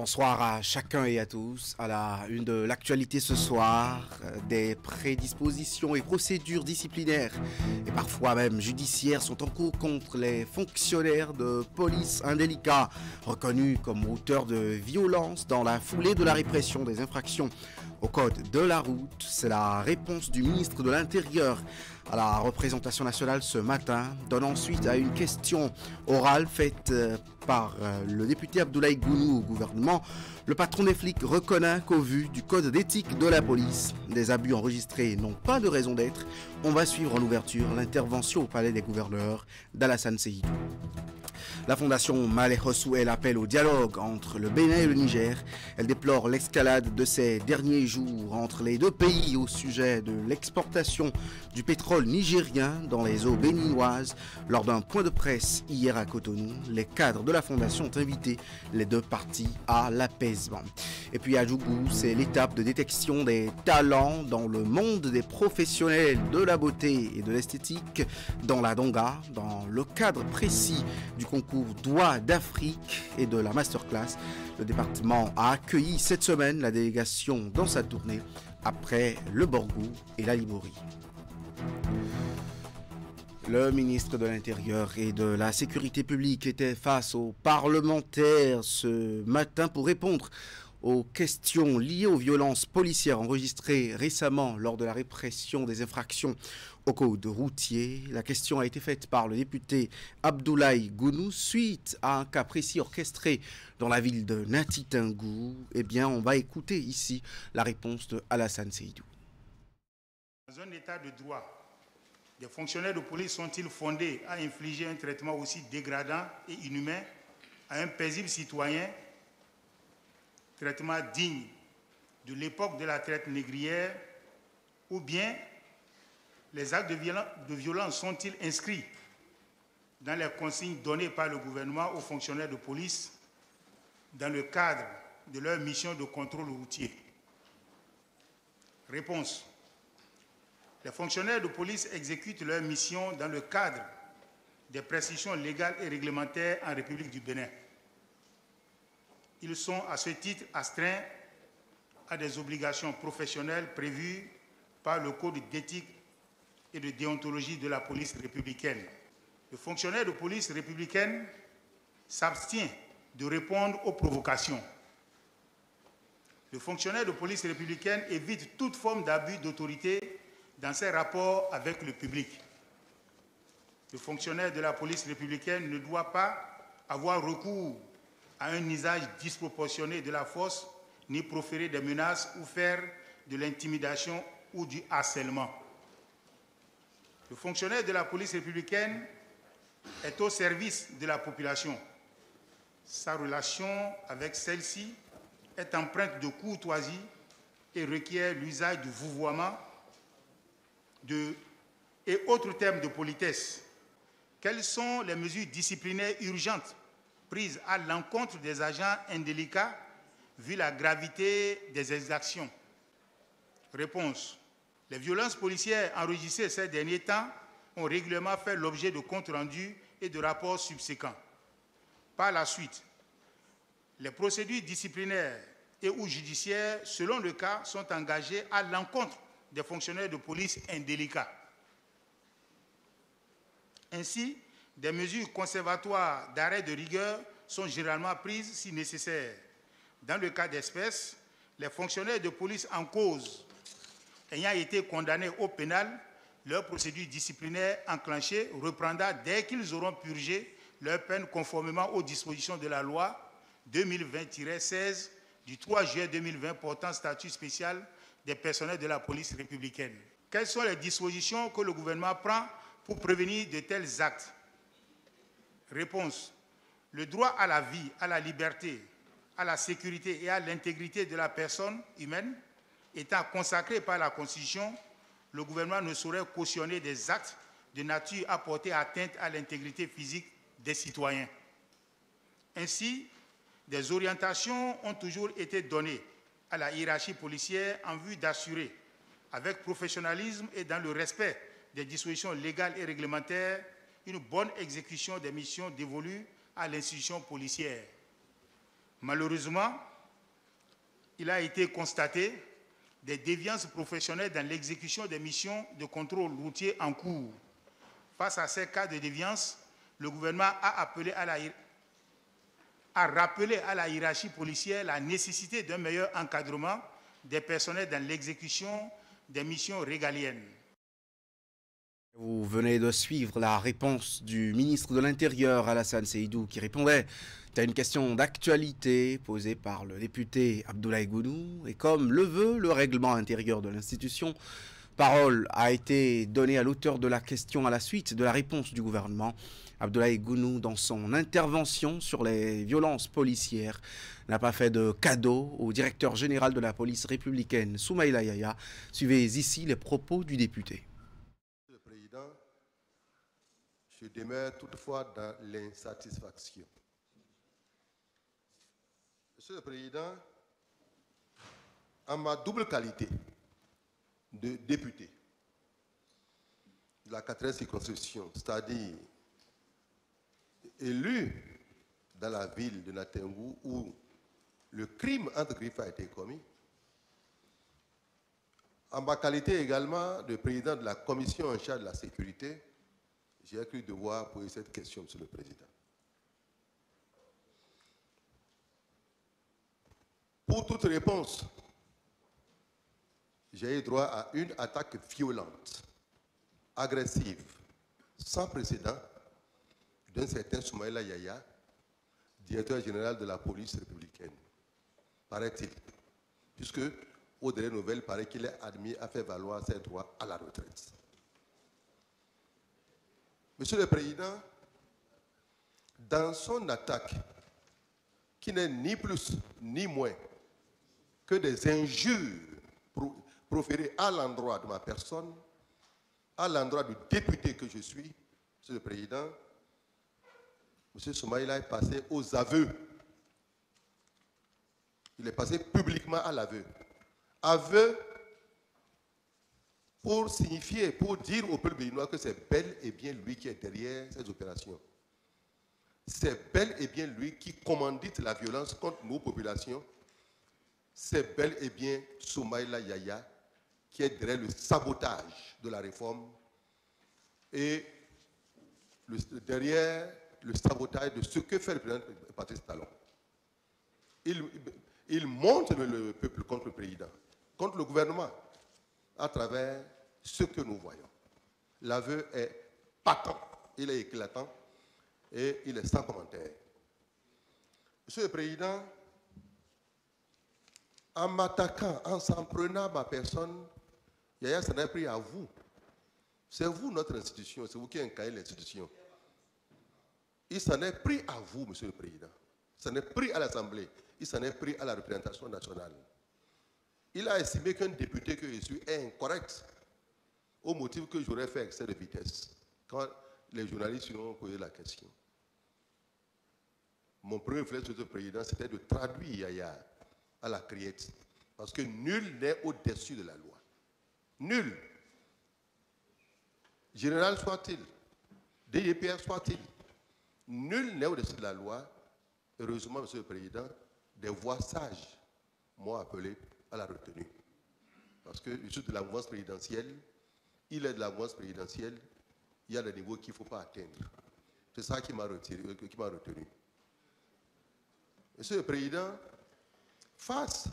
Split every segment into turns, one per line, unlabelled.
Bonsoir à chacun et à tous. À la une de l'actualité ce soir, des prédispositions et procédures disciplinaires et parfois même judiciaires sont en cours contre les fonctionnaires de police indélicats reconnus comme auteurs de violences dans la foulée de la répression des infractions au code de la route. C'est la réponse du ministre de l'Intérieur à la représentation nationale ce matin, donnant suite à une question orale faite par le député Abdoulaye Gounou au gouvernement. Le patron des flics reconnaît qu'au vu du code d'éthique de la police, des abus enregistrés n'ont pas de raison d'être. On va suivre en ouverture l'intervention au palais des gouverneurs d'Alassane Seydou. La fondation Maleh Hossouel appelle au dialogue entre le Bénin et le Niger. Elle déplore l'escalade de ces derniers jours entre les deux pays au sujet de l'exportation du pétrole nigérien dans les eaux béninoises. Lors d'un point de presse hier à Cotonou, les cadres de la fondation ont invité les deux parties à l'apaisement. Et puis à Djougou, c'est l'étape de détection des talents dans le monde des professionnels de la beauté et de l'esthétique dans la Donga, dans le cadre précis du concours Doigts d'Afrique et de la masterclass. Le département a accueilli cette semaine la délégation dans sa tournée après le Borgou et la Liborie. Le ministre de l'Intérieur et de la Sécurité publique était face aux parlementaires ce matin pour répondre aux questions liées aux violences policières enregistrées récemment lors de la répression des infractions au code routier. La question a été faite par le député Abdoulaye Gounou suite à un cas précis orchestré dans la ville de Natitingou. Eh bien, on va écouter ici la réponse de Alassane Seydou.
Dans un état de droit, des fonctionnaires de police sont-ils fondés à infliger un traitement aussi dégradant et inhumain à un paisible citoyen, traitement digne de l'époque de la traite négrière, ou bien les actes de violence sont-ils inscrits dans les consignes données par le gouvernement aux fonctionnaires de police dans le cadre de leur mission de contrôle routier? Réponse. Les fonctionnaires de police exécutent leur mission dans le cadre des prescriptions légales et réglementaires en République du Bénin. Ils sont à ce titre astreints à des obligations professionnelles prévues par le Code d'éthique et de déontologie de la police républicaine. Le fonctionnaire de police républicaine s'abstient de répondre aux provocations. Le fonctionnaire de police républicaine évite toute forme d'abus d'autorité dans ses rapports avec le public. Le fonctionnaire de la police républicaine ne doit pas avoir recours à un usage disproportionné de la force, ni proférer des menaces ou faire de l'intimidation ou du harcèlement. Le fonctionnaire de la police républicaine est au service de la population. Sa relation avec celle-ci est empreinte de courtoisie et requiert l'usage du vouvoiement et autres termes de politesse. Quelles sont les mesures disciplinaires urgentes prises à l'encontre des agents indélicats vu la gravité des exactions? Réponse. Les violences policières enregistrées ces derniers temps ont régulièrement fait l'objet de comptes rendus et de rapports subséquents. Par la suite, les procédures disciplinaires et ou judiciaires, selon le cas, sont engagées à l'encontre des fonctionnaires de police indélicats. Ainsi, des mesures conservatoires d'arrêt de rigueur sont généralement prises si nécessaire. Dans le cas d'espèce, les fonctionnaires de police en cause ayant été condamnés au pénal, leur procédure disciplinaire enclenchée reprendra dès qu'ils auront purgé leur peine conformément aux dispositions de la loi 2020-16 du 3 juillet 2020 portant statut spécial des personnels de la police républicaine. Quelles sont les dispositions que le gouvernement prend pour prévenir de tels actes? Réponse. Le droit à la vie, à la liberté, à la sécurité et à l'intégrité de la personne humaine étant consacré par la Constitution, le gouvernement ne saurait cautionner des actes de nature à porter atteinte à l'intégrité physique des citoyens. Ainsi, des orientations ont toujours été données à la hiérarchie policière en vue d'assurer, avec professionnalisme et dans le respect des dispositions légales et réglementaires, une bonne exécution des missions dévolues à l'institution policière. Malheureusement, il a été constaté des déviances professionnelles dans l'exécution des missions de contrôle routier en cours. Face à ces cas de déviance, le gouvernement a rappelé à la hiérarchie policière la nécessité d'un meilleur encadrement des personnels dans l'exécution des missions régaliennes.
Vous venez de suivre la réponse du ministre de l'Intérieur, Alassane Seydou, qui répondait à une question d'actualité posée par le député Abdoulaye Gounou. Et comme le veut le règlement intérieur de l'institution, parole a été donnée à l'auteur de la question à la suite de la réponse du gouvernement. Abdoulaye Gounou, dans son intervention sur les violences policières, n'a pas fait de cadeau au directeur général de la police républicaine, Soumaïla Yaya. Suivez ici les propos du député.
Monsieur le Président, je demeure toutefois dans l'insatisfaction. Monsieur le Président, en ma double qualité de député de la 4e circonscription, c'est-à-dire élu dans la ville de Natengou où le crime entre griffes a été commis, en ma qualité également de président de la commission en charge de la sécurité, j'ai cru devoir poser cette question, Monsieur le Président. Pour toute réponse, j'ai eu droit à une attaque violente, agressive, sans précédent, d'un certain Soumaïla Yaya, directeur général de la police républicaine, paraît-il, puisque, aux dernières nouvelles, paraît qu'il est admis à faire valoir ses droits à la retraite. Monsieur le Président, dans son attaque, qui n'est ni plus ni moins que des injures proférées à l'endroit de ma personne, à l'endroit du député que je suis, Monsieur le Président, M. Soumaïla est passé aux aveux. Il est passé publiquement à l'aveu. Aveu pour signifier, pour dire au peuple béninois que c'est bel et bien lui qui est derrière ces opérations. C'est bel et bien lui qui commandite la violence contre nos populations. C'est bel et bien Soumaïla Yaya qui est derrière le sabotage de la réforme et derrière le sabotage de ce que fait le président Patrice Talon. Il monte le peuple contre le président, contre le gouvernement, à travers ce que nous voyons. L'aveu est patent, il est éclatant et il est sans commentaire. Monsieur le Président, en m'attaquant, en s'en prenant ma personne, Yaya s'en est pris à vous. C'est vous notre institution, c'est vous qui incarnez l'institution. Il s'en est pris à vous, Monsieur le Président. Il s'en est pris à l'Assemblée. Il s'en est pris à la représentation nationale. Il a estimé qu'un député que je suis est incorrect au motif que j'aurais fait excès de vitesse quand les journalistes lui ont posé la question. Mon premier réflexe, Monsieur le Président, c'était de traduire Yaya à la criette. Parce que nul n'est au-dessus de la loi. Nul. Général soit-il, DGPR soit-il, nul n'est au-dessus de la loi. Heureusement, Monsieur le Président, des voix sages m'ont appelé à la retenue. Parce que je suis de la mouvance présidentielle, il est de la mouvance présidentielle, il y a des niveaux qu'il ne faut pas atteindre. C'est ça qui m'a retenu. Monsieur le Président, face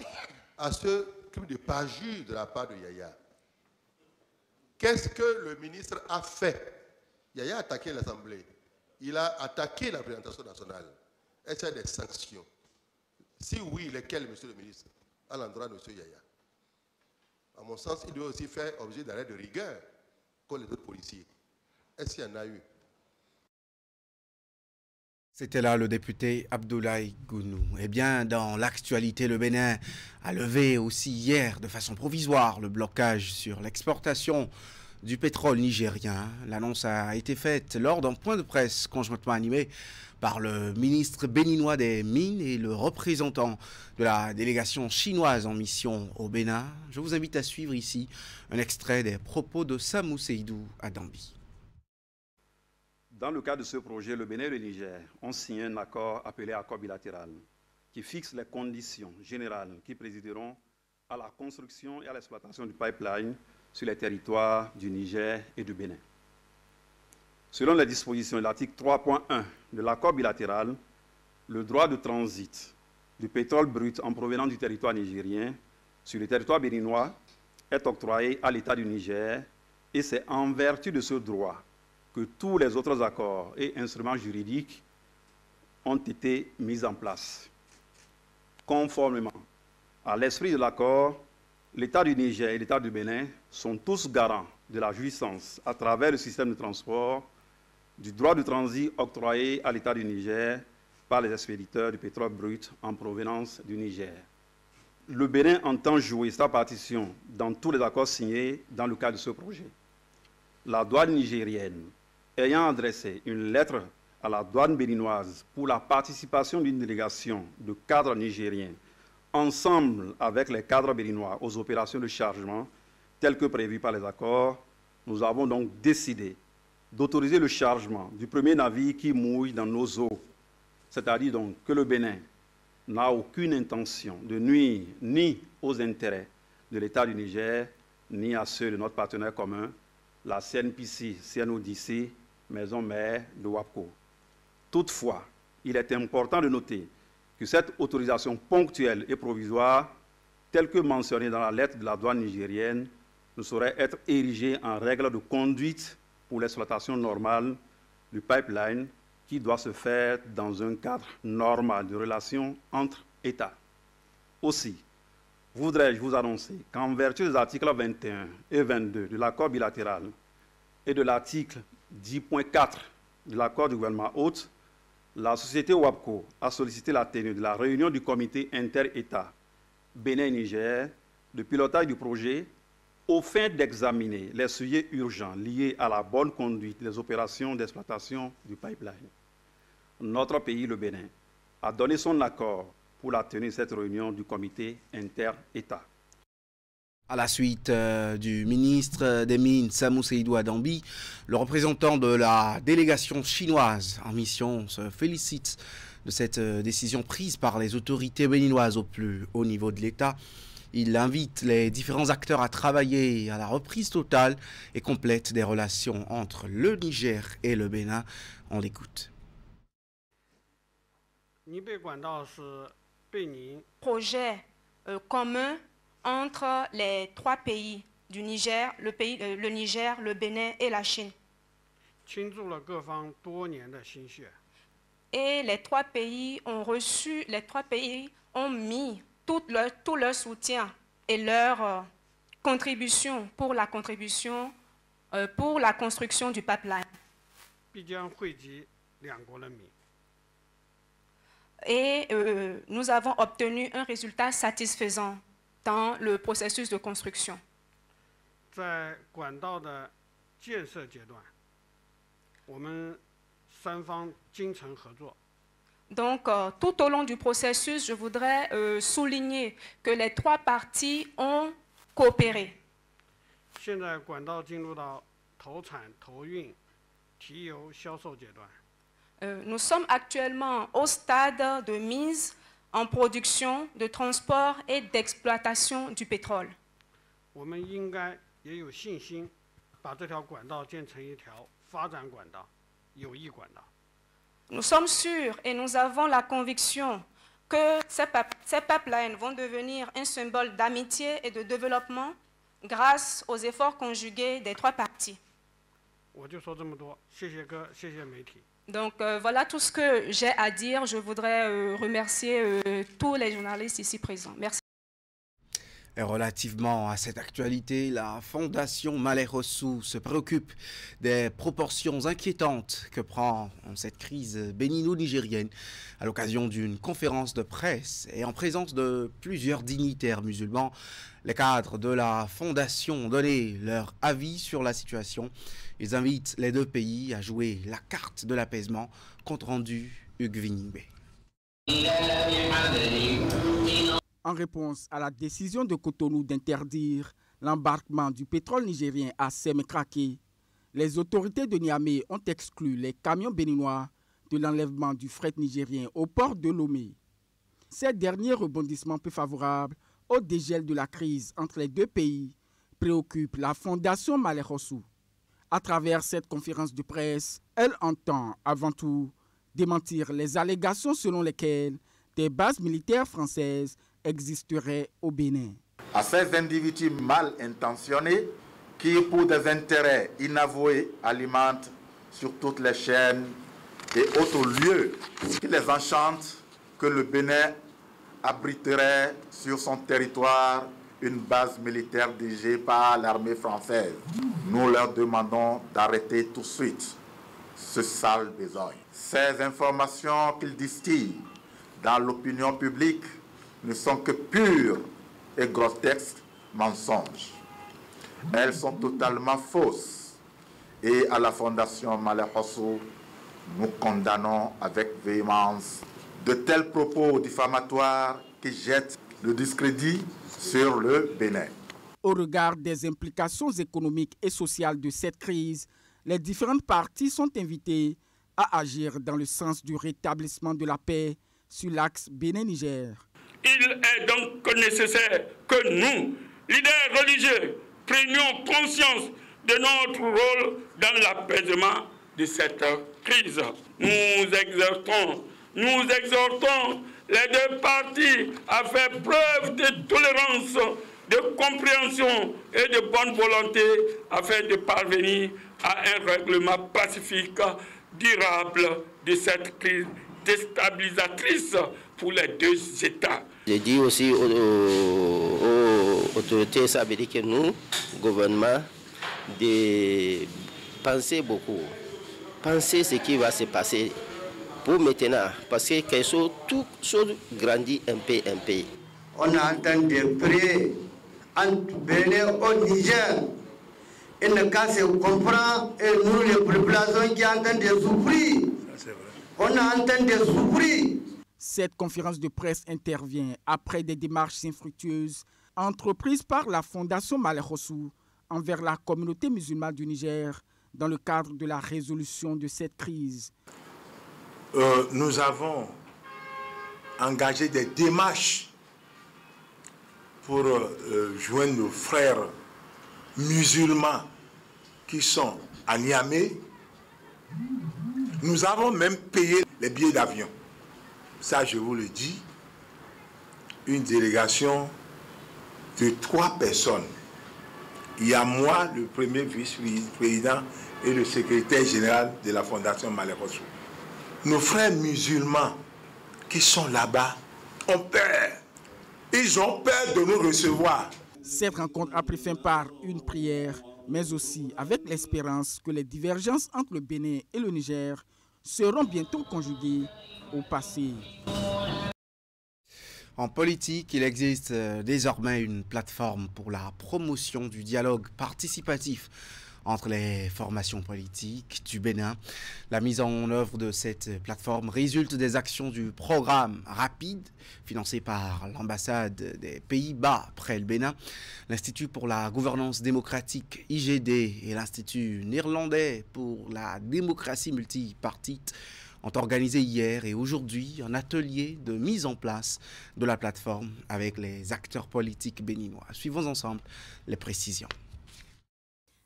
à ce crime de parjure de la part de Yaya, qu'est-ce que le ministre a fait? Yaya a attaqué l'Assemblée. Il a attaqué la représentation nationale. Est-ce qu'il y a des sanctions? Si oui, lesquelles, Monsieur le ministre, à l'endroit de M. Yaya? À mon sens, il doit aussi faire objet d'arrêt de rigueur comme les autres policiers. Est-ce qu'il y en a eu?
C'était là le député Abdoulaye Gounou. Eh bien, dans l'actualité, le Bénin a levé aussi hier, de façon provisoire, le blocage sur l'exportation du pétrole nigérien. L'annonce a été faite lors d'un point de presse conjointement animé par le ministre béninois des Mines et le représentant de la délégation chinoise en mission au Bénin. Je vous invite à suivre ici un extrait des propos de Samou Seydou à Dambi.
Dans le cadre de ce projet, le Bénin et le Niger ont signé un accord appelé accord bilatéral qui fixe les conditions générales qui présideront à la construction et à l'exploitation du pipeline sur les territoires du Niger et du Bénin. Selon les dispositions de l'article 3.1 de l'accord bilatéral, le droit de transit du pétrole brut en provenance du territoire nigérien sur le territoire béninois est octroyé à l'État du Niger et c'est en vertu de ce droit que tous les autres accords et instruments juridiques ont été mis en place. Conformément à l'esprit de l'accord, l'État du Niger et l'État du Bénin sont tous garants de la jouissance à travers le système de transport du droit de transit octroyé à l'État du Niger par les expéditeurs du pétrole brut en provenance du Niger. Le Bénin entend jouer sa partition dans tous les accords signés dans le cadre de ce projet. La douane nigérienne, ayant adressé une lettre à la douane béninoise pour la participation d'une délégation de cadres nigériens, ensemble avec les cadres béninois aux opérations de chargement telles que prévues par les accords, nous avons donc décidé d'autoriser le chargement du premier navire qui mouille dans nos eaux. C'est-à-dire donc que le Bénin n'a aucune intention de nuire ni aux intérêts de l'État du Niger, ni à ceux de notre partenaire commun, la CNPC, CNODC, maison mère de WAPCO. Toutefois, il est important de noter que cette autorisation ponctuelle et provisoire, telle que mentionnée dans la lettre de la douane nigérienne, ne saurait être érigée en règle de conduite pour l'exploitation normale du pipeline qui doit se faire dans un cadre normal de relations entre États. Aussi, voudrais-je vous annoncer qu'en vertu des articles 21 et 22 de l'accord bilatéral et de l'article 10.4 de l'accord du gouvernement hôte, la société WAPCO a sollicité la tenue de la réunion du comité inter-État Bénin-Niger de pilotage du projet au fin d'examiner les sujets urgents liés à la bonne conduite des opérations d'exploitation du pipeline. Notre pays, le Bénin, a donné son accord pour la tenue de cette réunion du comité inter-État.
À la suite du ministre des Mines, Samou Seydou Adambi, le représentant de la délégation chinoise en mission se félicite de cette décision prise par les autorités béninoises au plus haut niveau de l'État. Il invite les différents acteurs à travailler à la reprise totale et complète des relations entre le Niger et le Bénin. On l'écoute.
Projet commun entre les trois pays du Niger, le Niger, le Bénin et la Chine. Et les trois pays ont mis tout leur soutien et leur contribution pour la construction du pipeline. Et nous avons obtenu un résultat satisfaisant dans le processus de construction. Donc, tout au long du processus, je voudrais souligner que les trois parties ont coopéré. Nous sommes actuellement au stade de mise en production, de transport et d'exploitation du pétrole. Nous sommes sûrs et nous avons la conviction que ces pipelines vont devenir un symbole d'amitié et de développement grâce aux efforts conjugués des trois parties. Donc voilà tout ce que j'ai à dire. Je voudrais remercier tous les journalistes ici présents. Merci.
Et relativement à cette actualité, la Fondation Malais Rossou se préoccupe des proportions inquiétantes que prend cette crise bénino-nigérienne à l'occasion d'une conférence de presse et en présence de plusieurs dignitaires musulmans. Les cadres de la Fondation ont donné leur avis sur la situation. Ils invitent les deux pays à jouer la carte de l'apaisement. Compte rendu, Hugues Vignibé.
En réponse à la décision de Cotonou d'interdire l'embarquement du pétrole nigérien à Sémékraké, les autorités de Niamey ont exclu les camions béninois de l'enlèvement du fret nigérien au port de Lomé. Ces derniers rebondissements peu favorables au dégel de la crise entre les deux pays préoccupent la Fondation Malais Rossou. À travers cette conférence de presse, elle entend avant tout démentir les allégations selon lesquelles des bases militaires françaises existeraient au Bénin.
À ces individus mal intentionnés qui, pour des intérêts inavoués, alimentent sur toutes les chaînes et autres lieux qui les enchantent que le Bénin abriterait sur son territoire une base militaire dirigée par l'armée française. Nous leur demandons d'arrêter tout de suite ce sale besogne. Ces informations qu'ils distillent dans l'opinion publique ne sont que purs et grotesques mensonges. Elles sont totalement fausses et à la Fondation Malais Rossou, nous condamnons avec véhémence de tels propos diffamatoires qui jettent le discrédit sur le Bénin.
Au regard des implications économiques et sociales de cette crise, les différentes parties sont invitées à agir dans le sens du rétablissement de la paix sur l'axe Bénin-Niger.
Il est donc nécessaire que nous, leaders religieux, prenions conscience de notre rôle dans l'apaisement de cette crise. Nous exhortons les deux parties à faire preuve de tolérance, de compréhension et de bonne volonté afin de parvenir à un règlement pacifique, durable de cette crise déstabilisatrice pour les deux États.
Je dis aussi aux autorités, ça veut dire que nous, gouvernement, de penser beaucoup, penser ce qui va se passer pour maintenant, parce que tout chose grandit un peu.
On est en train de prier entre Bénin au Niger. Et le cas se comprend et nous les populations qui sont en train de souffrir. On est en train de souffrir.
Cette conférence de presse intervient après des démarches infructueuses entreprises par la Fondation Malais Rossou envers la communauté musulmane du Niger dans le cadre de la résolution de cette crise.
Nous avons engagé des démarches pour joindre nos frères musulmans qui sont à Niamey. Nous avons même payé les billets d'avion. Ça, je vous le dis, une délégation de 3 personnes. Il y a moi, le premier vice-président et le secrétaire général de la Fondation Malais Rossou. Nos frères musulmans qui sont là-bas ont peur. Ils ont peur de nous recevoir.
Cette rencontre a pris fin par une prière, mais aussi avec l'espérance que les divergences entre le Bénin et le Niger seront bientôt conjuguées au passé.
En politique, il existe désormais une plateforme pour la promotion du dialogue participatif entre les formations politiques du Bénin. La mise en œuvre de cette plateforme résulte des actions du programme Rapide, financé par l'ambassade des Pays-Bas près le Bénin, l'Institut pour la gouvernance démocratique IGD et l'Institut néerlandais pour la démocratie multipartite ont organisé hier et aujourd'hui un atelier de mise en place de la plateforme avec les acteurs politiques béninois. Suivons ensemble les précisions.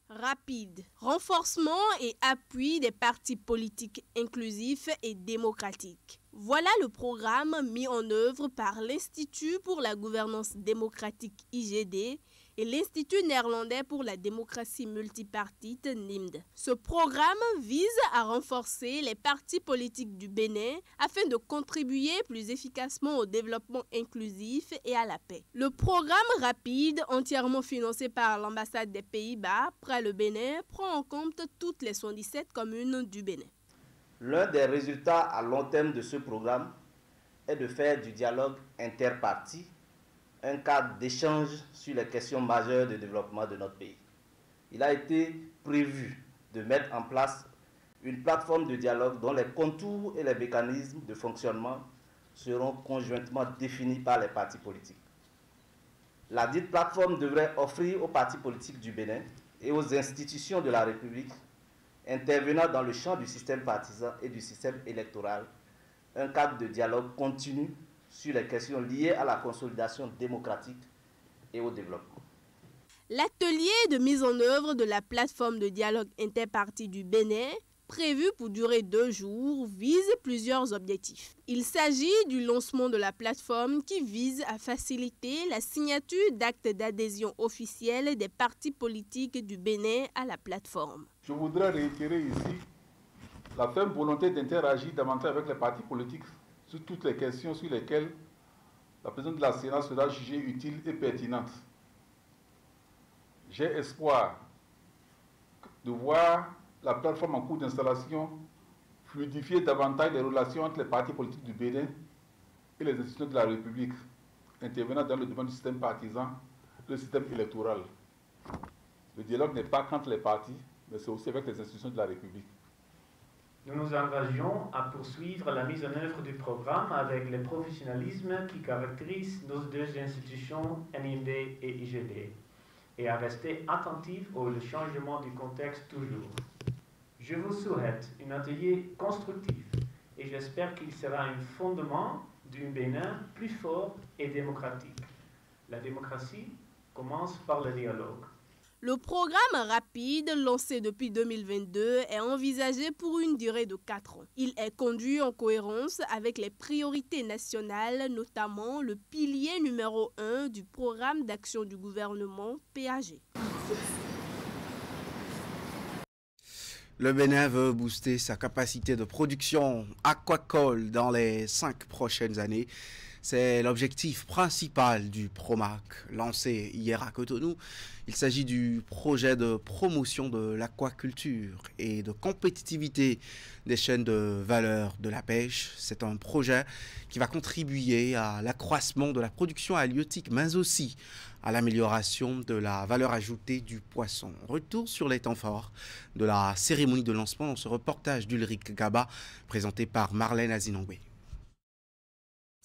Rapide, renforcement et appui des partis politiques inclusifs et démocratiques. Voilà le programme mis en œuvre par l'Institut pour la gouvernance démocratique IGD et l'Institut néerlandais pour la démocratie multipartite NIMD. Ce programme vise à renforcer les partis politiques du Bénin afin de contribuer plus efficacement au développement inclusif et à la paix. Le programme Rapide, entièrement financé par l'ambassade des Pays-Bas près le Bénin, prend en compte toutes les 117 communes du Bénin.
L'un des résultats à long terme de ce programme est de faire du dialogue interparti un cadre d'échange sur les questions majeures de développement de notre pays. Il a été prévu de mettre en place une plateforme de dialogue dont les contours et les mécanismes de fonctionnement seront conjointement définis par les partis politiques. La dite plateforme devrait offrir aux partis politiques du Bénin et aux institutions de la République intervenant dans le champ du système partisan et du système électoral un cadre de dialogue continu sur les questions liées à la consolidation démocratique et au développement.
L'atelier de mise en œuvre de la plateforme de dialogue interparti du Bénin, prévu pour durer 2 jours, vise plusieurs objectifs. Il s'agit du lancement de la plateforme qui vise à faciliter la signature d'actes d'adhésion officiels des partis politiques du Bénin à la plateforme.
Je voudrais réitérer ici la ferme volonté d'interagir davantage avec les partis politiques sur toutes les questions sur lesquelles la présidente de la Sénat sera jugée utile et pertinente. J'ai espoir de voir la plateforme en cours d'installation fluidifier davantage les relations entre les partis politiques du Bénin et les institutions de la République, intervenant dans le domaine du système partisan, le système électoral. Le dialogue n'est pas qu'entre les partis, mais c'est aussi avec les institutions de la République.
Nous nous engageons à poursuivre la mise en œuvre du programme avec le professionnalisme qui caractérise nos 2 institutions, NIMB et IGD, et à rester attentifs au changement du contexte toujours. Je vous souhaite un atelier constructif et j'espère qu'il sera un fondement d'un Bénin plus fort et démocratique. La démocratie commence par le dialogue.
Le programme rapide, lancé depuis 2022, est envisagé pour une durée de 4 ans. Il est conduit en cohérence avec les priorités nationales, notamment le pilier numéro 1 du programme d'action du gouvernement, PAG.
Le Bénin veut booster sa capacité de production aquacole dans les 5 prochaines années. C'est l'objectif principal du PROMAC, lancé hier à Cotonou. Il s'agit du projet de promotion de l'aquaculture et de compétitivité des chaînes de valeur de la pêche. C'est un projet qui va contribuer à l'accroissement de la production halieutique, mais aussi à l'amélioration de la valeur ajoutée du poisson. Retour sur les temps forts de la cérémonie de lancement dans ce reportage d'Ulrich Gaba, présenté par Marlène Azinongwe.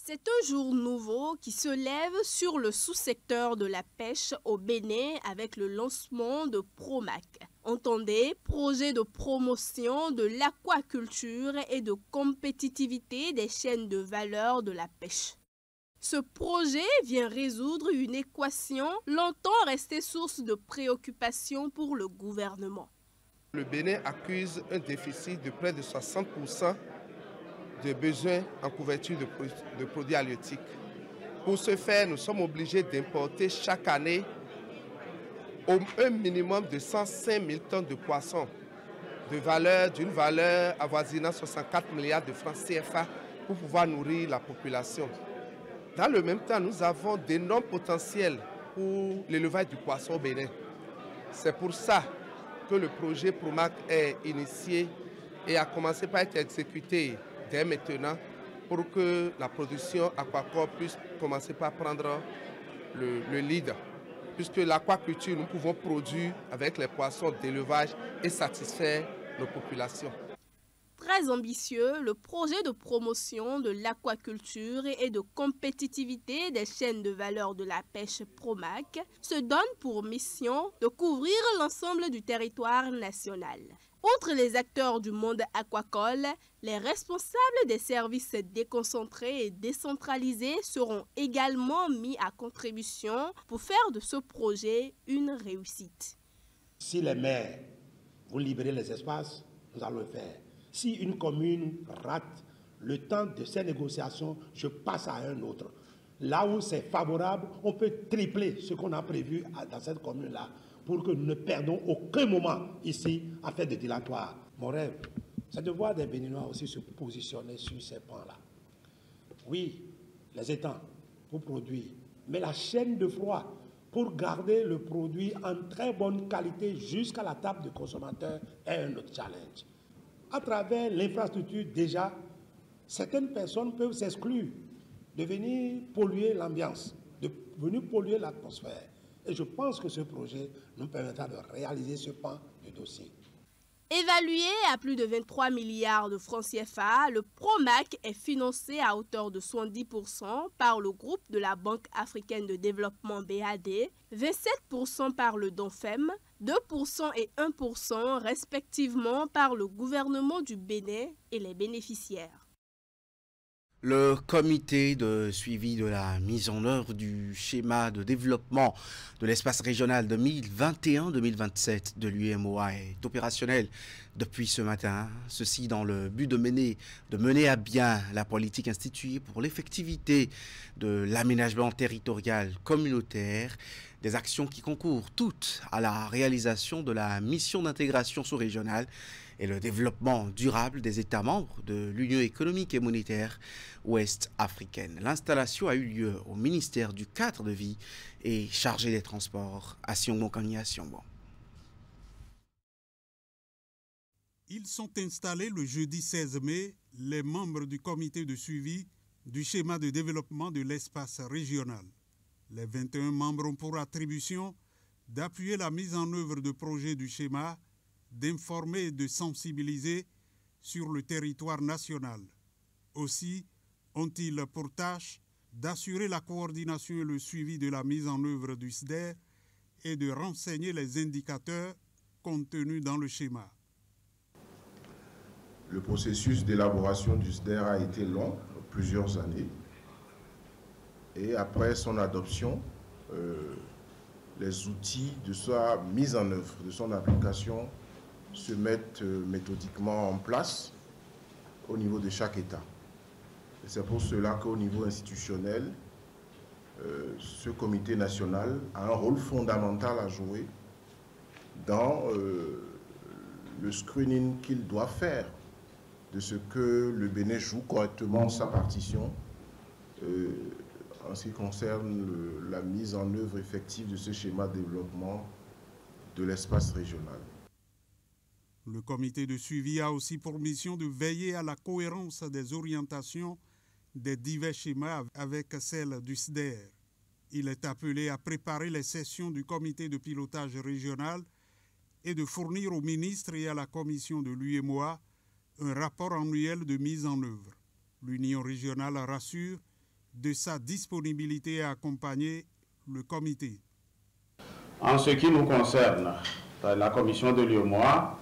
C'est un jour nouveau qui se lève sur le sous-secteur de la pêche au Bénin avec le lancement de PROMAC. Entendez, projet de promotion de l'aquaculture et de compétitivité des chaînes de valeur de la pêche. Ce projet vient résoudre une équation longtemps restée source de préoccupation pour le gouvernement.
Le Bénin accuse un déficit de près de 60% de besoins en couverture de produits halieutiques. Pour ce faire, nous sommes obligés d'importer chaque année un minimum de 105 000 tonnes de poissons d'une valeur avoisinant 64 milliards de francs CFA pour pouvoir nourrir la population. Dans le même temps, nous avons d'énormes potentiels pour l'élevage du poisson au Bénin. C'est pour ça que le projet PROMAC est initié et a commencé par être exécuté dès maintenant pour que la production aquacole puisse commencer par prendre le lead. Puisque l'aquaculture, nous pouvons produire avec les poissons d'élevage et satisfaire nos populations.
Très ambitieux, le projet de promotion de l'aquaculture et de compétitivité des chaînes de valeur de la pêche PROMAC se donne pour mission de couvrir l'ensemble du territoire national. Outre les acteurs du monde aquacole, les responsables des services déconcentrés et décentralisés seront également mis à contribution pour faire de ce projet une réussite.
Si les maires vont libérer les espaces, nous allons le faire. Si une commune rate le temps de ces négociations, je passe à un autre. Là où c'est favorable, on peut tripler ce qu'on a prévu dans cette commune-là pour que nous ne perdons aucun moment ici à faire des dilatoires. Mon rêve, c'est de voir des Béninois aussi se positionner sur ces pans-là. Oui, les étangs pour produire, mais la chaîne de froid pour garder le produit en très bonne qualité jusqu'à la table du consommateur est un autre challenge. À travers l'infrastructure, déjà, certaines personnes peuvent s'exclure de venir polluer l'ambiance, de venir polluer l'atmosphère. Et je pense que ce projet nous permettra de réaliser ce pan du dossier.
Évalué à plus de 23 milliards de francs CFA, le PROMAC est financé à hauteur de 70% par le groupe de la Banque africaine de développement BAD, 27% par le DONFEM, 2% et 1% respectivement par le gouvernement du Bénin et les bénéficiaires.
Le comité de suivi de la mise en œuvre du schéma de développement de l'espace régional 2021-2027 de l'UEMOA est opérationnel depuis ce matin. Ceci dans le but de mener à bien la politique instituée pour l'effectivité de l'aménagement territorial communautaire, des actions qui concourent toutes à la réalisation de la mission d'intégration sous-régionale et le développement durable des États membres de l'Union économique et monétaire ouest-africaine. L'installation a eu lieu au ministère du cadre de vie et chargé des transports à Siongo-Kanya-Siongo.
Ils sont installés le jeudi 16 mai, les membres du comité de suivi du schéma de développement de l'espace régional. Les 21 membres ont pour attribution d'appuyer la mise en œuvre de projets du schéma, d'informer et de sensibiliser sur le territoire national. Aussi ont-ils pour tâche d'assurer la coordination et le suivi de la mise en œuvre du SDER et de renseigner les indicateurs contenus dans le schéma.
Le processus d'élaboration du SDER a été long, plusieurs années, et après son adoption, les outils de sa mise en œuvre, de son application, se mettent méthodiquement en place au niveau de chaque État. Et c'est pour cela qu'au niveau institutionnel, ce comité national a un rôle fondamental à jouer dans le screening qu'il doit faire de ce que le Bénin joue correctement sa partition en ce qui concerne la mise en œuvre effective de ce schéma de développement de l'espace régional.
Le comité de suivi a aussi pour mission de veiller à la cohérence des orientations des divers schémas avec celles du SDER. Il est appelé à préparer les sessions du comité de pilotage régional et de fournir au ministre et à la commission de l'UEMOA un rapport annuel de mise en œuvre. L'Union régionale rassure de sa disponibilité à accompagner le comité.
En ce qui nous concerne, la commission de l'UEMOA,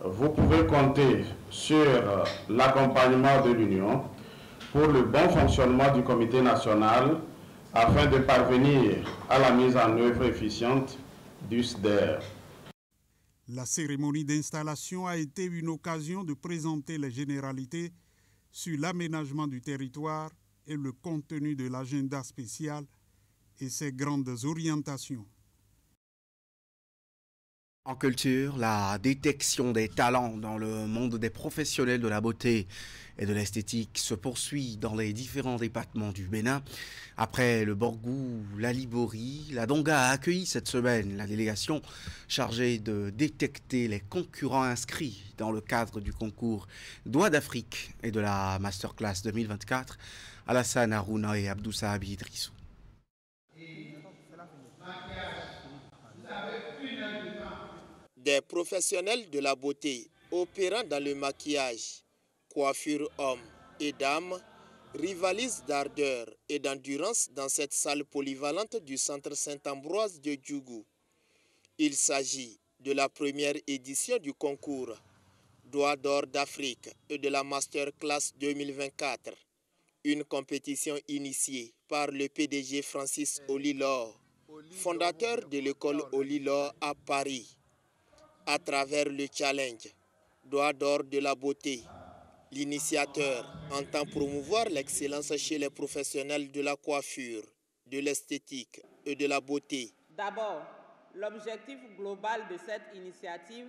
vous pouvez compter sur l'accompagnement de l'Union pour le bon fonctionnement du comité national afin de parvenir à la mise en œuvre efficiente du SDER.
La cérémonie d'installation a été une occasion de présenter les généralités sur l'aménagement du territoire et le contenu de l'agenda spécial et ses grandes orientations.
En culture, la détection des talents dans le monde des professionnels de la beauté et de l'esthétique se poursuit dans les différents départements du Bénin. Après le Borgou, la Libori, la Donga a accueilli cette semaine la délégation chargée de détecter les concurrents inscrits dans le cadre du concours Doigts d'Afrique et de la Masterclass 2024, Alassane Harouna et Abdoussa Idrissou.
Des professionnels de la beauté opérant dans le maquillage, coiffure hommes et dames rivalisent d'ardeur et d'endurance dans cette salle polyvalente du centre Saint-Ambroise de Djougou. Il s'agit de la première édition du concours Doigts d'or d'Afrique et de la Masterclass 2024, une compétition initiée par le PDG Francis Olilor, fondateur de l'école Olilor à Paris. À travers le challenge Doigts d'or de la beauté, l'initiateur entend promouvoir l'excellence chez les professionnels de la coiffure, de l'esthétique et de la beauté.
D'abord, l'objectif global de cette initiative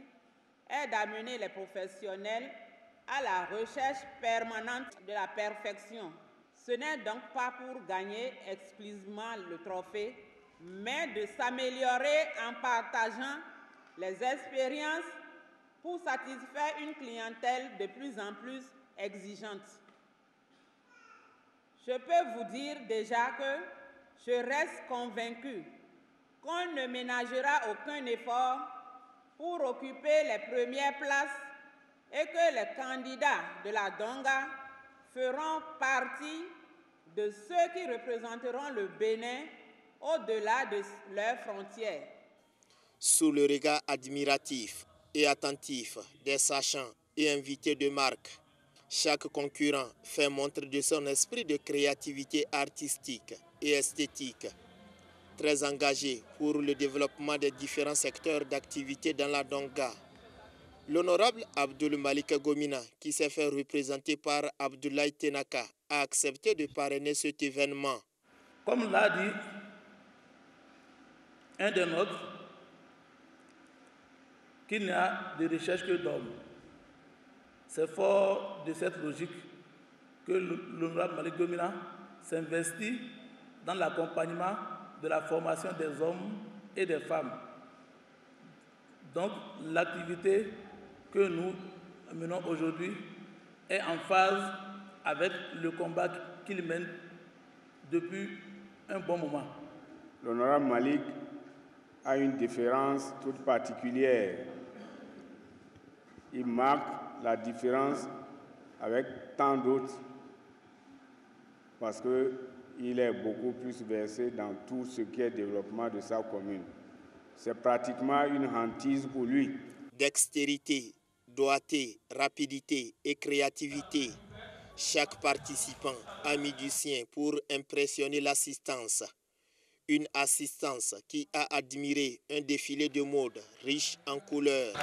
est d'amener les professionnels à la recherche permanente de la perfection. Ce n'est donc pas pour gagner exclusivement le trophée, mais de s'améliorer en partageant les expériences pour satisfaire une clientèle de plus en plus exigeante. Je peux vous dire déjà que je reste convaincu qu'on ne ménagera aucun effort pour occuper les premières places et que les candidats de la Donga feront partie de ceux qui représenteront le Bénin au-delà de leurs frontières.
Sous le regard admiratif et attentif des sachants et invités de marque, Chaque concurrent fait montre de son esprit de créativité artistique et esthétique. Très engagé pour le développement des différents secteurs d'activité dans la Donga. L'honorable Abdoul Malik Gomina, qui s'est fait représenter par Abdoulaye Tenaka, a accepté de parrainer cet événement.
Comme l'a dit un des nôtres, qu'il n'y a de recherche que d'hommes. C'est fort de cette logique que l'honorable Malik Gomina s'investit dans l'accompagnement de la formation des hommes et des femmes. Donc l'activité que nous menons aujourd'hui est en phase avec le combat qu'il mène depuis un bon moment.
L'honorable Malik a une différence toute particulière. Il marque la différence avec tant d'autres parce qu'il est beaucoup plus versé dans tout ce qui est développement de sa commune. C'est pratiquement une hantise pour lui.
Dextérité, doigté, rapidité et créativité. Chaque participant a mis du sien pour impressionner l'assistance. Une assistance qui a admiré un défilé de mode riche en couleurs.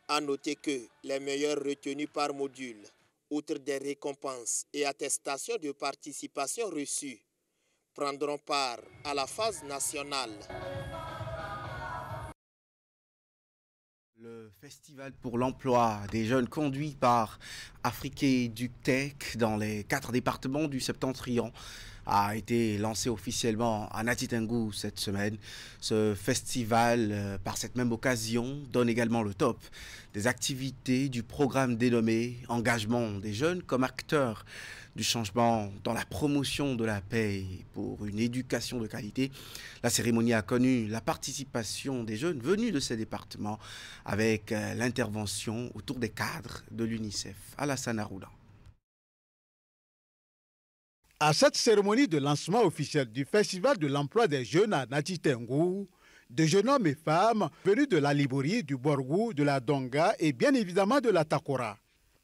À noter que les meilleurs retenus par module, outre des récompenses et attestations de participation reçues, prendront part à la phase nationale.
Le festival pour l'emploi des jeunes conduit par Afrique du Tech dans les 4 départements du Septentrion a été lancé officiellement à Nati Tengou cette semaine. Ce festival, par cette même occasion, donne également le top des activités du programme dénommé Engagement des jeunes comme acteurs du changement dans la promotion de la paix pour une éducation de qualité. La cérémonie a connu la participation des jeunes venus de ces départements avec l'intervention autour des cadres de l'UNICEF. Alassane Arouda.
À cette cérémonie de lancement officiel du Festival de l'emploi des jeunes à Nati Tengou, de jeunes hommes et femmes venus de la Liborie, du Borgou, de la Donga et bien évidemment de la Takora.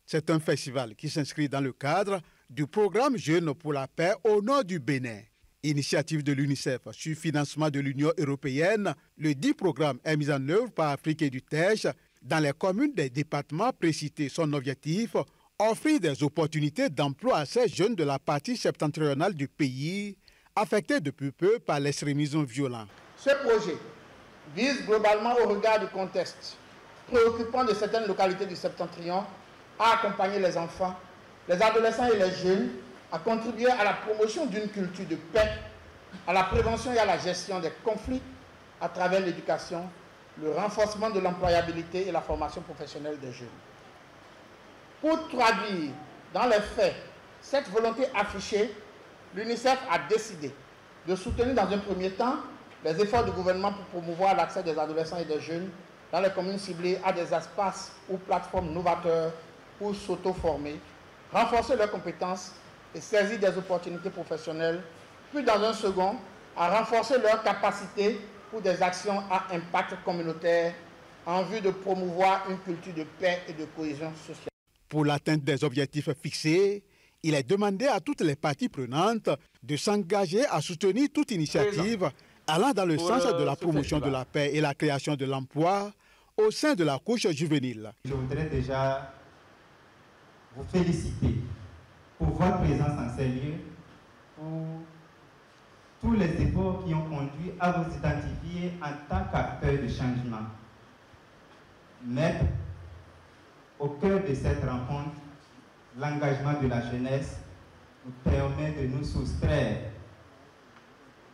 C'est un festival qui s'inscrit dans le cadre du programme Jeunes pour la paix au nord du Bénin. Initiative de l'UNICEF sur financement de l'Union européenne, le dit programme est mis en œuvre par Afrique du Tech dans les communes des départements précités. Son objectif, offrir des opportunités d'emploi à ces jeunes de la partie septentrionale du pays, affectés depuis peu par l'extrémisme violent.
Ce projet vise globalement au regard du contexte préoccupant de certaines localités du Septentrion à accompagner les enfants, les adolescents et les jeunes à contribuer à la promotion d'une culture de paix, à la prévention et à la gestion des conflits à travers l'éducation, le renforcement de l'employabilité et la formation professionnelle des jeunes. Pour traduire dans les faits cette volonté affichée, l'UNICEF a décidé de soutenir dans un premier temps les efforts du gouvernement pour promouvoir l'accès des adolescents et des jeunes dans les communes ciblées à des espaces ou plateformes novateurs pour s'auto-former, renforcer leurs compétences et saisir des opportunités professionnelles, puis dans un second, à renforcer leurs capacités pour des actions à impact communautaire en vue de promouvoir une culture de paix et de cohésion sociale.
Pour l'atteinte des objectifs fixés, il est demandé à toutes les parties prenantes de s'engager à soutenir toute initiative allant dans le sens de la promotion de la paix et la création de l'emploi au sein de la couche juvénile.
Je voudrais déjà vous féliciter pour votre présence en ces lieux, pour tous les efforts qui ont conduit à vous identifier en tant qu'acteurs de changement. Mettre au cœur de cette rencontre l'engagement de la jeunesse nous permet de nous soustraire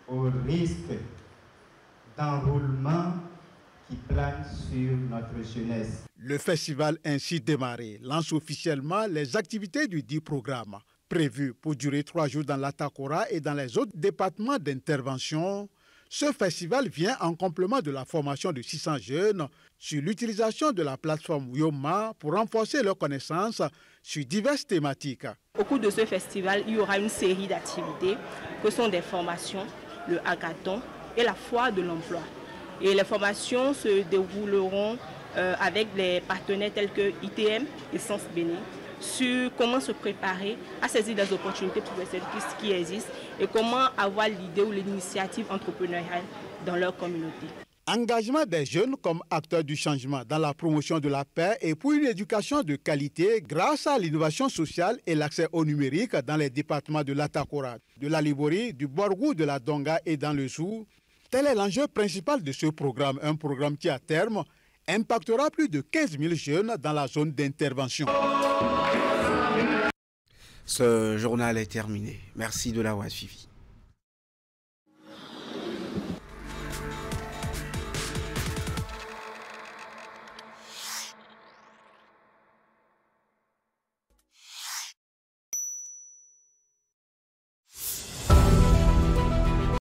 au risque d'enroulement qui plane sur notre jeunesse.
Le festival ainsi démarré lance officiellement les activités du dit programme, prévues pour durer 3 jours dans la Takora et dans les autres départements d'intervention. Ce festival vient en complément de la formation de 600 jeunes sur l'utilisation de la plateforme Yoma pour renforcer leurs connaissances sur diverses thématiques.
Au cours de ce festival, il y aura une série d'activités que sont des formations, le hackathon et la foire de l'emploi. Et les formations se dérouleront avec les partenaires tels que ITM et Sens Bénin sur comment se préparer à saisir des opportunités professionnelles qui existent et comment avoir l'idée ou l'initiative entrepreneuriale dans leur communauté.
Engagement des jeunes comme acteurs du changement dans la promotion de la paix et pour une éducation de qualité grâce à l'innovation sociale et l'accès au numérique dans les départements de l'Atakora, de la Libori, du Borgou, de la Donga et dans le Sou. Tel est l'enjeu principal de ce programme, un programme qui à terme impactera plus de 15 000 jeunes dans la zone d'intervention.
Ce journal est terminé. Merci de l'avoir suivi.